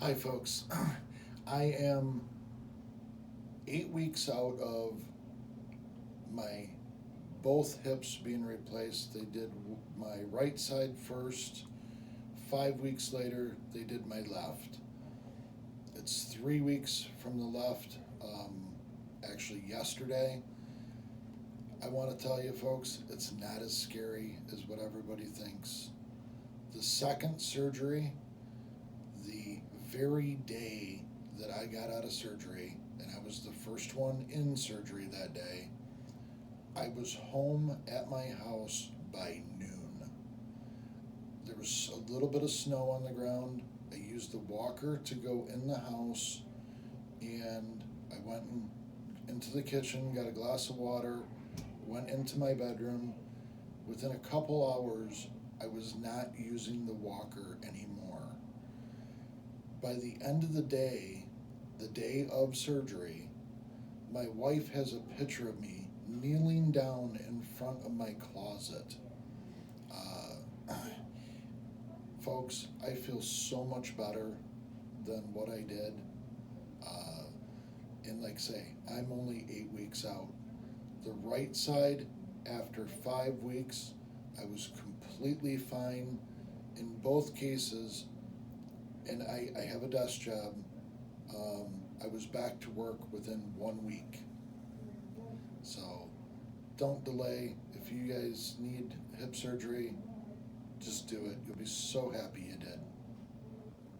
Hi, folks. I am 8 weeks out of my both hips being replaced. They did my right side first. 5 weeks later, they did my left. It's 3 weeks from the left. Actually, yesterday. I want to tell you, folks, it's not as scary as what everybody thinks. The second surgery, the very day that I got out of surgery, and I was the first one in surgery that day, I was home at my house by noon. There was a little bit of snow on the ground. I used the walker to go in the house, and I went into the kitchen, got a glass of water, went into my bedroom. Within a couple hours, I was not using the walker anymore. By the end of the day of surgery, my wife has a picture of me kneeling down in front of my closet. Folks, I feel so much better than what I did. Uh, and like I say, I'm only 8 weeks out. The right side, after 5 weeks, I was completely fine in both cases, and I have a desk job. I was back to work within 1 week. So don't delay. If you guys need hip surgery, just do it. You'll be so happy you did.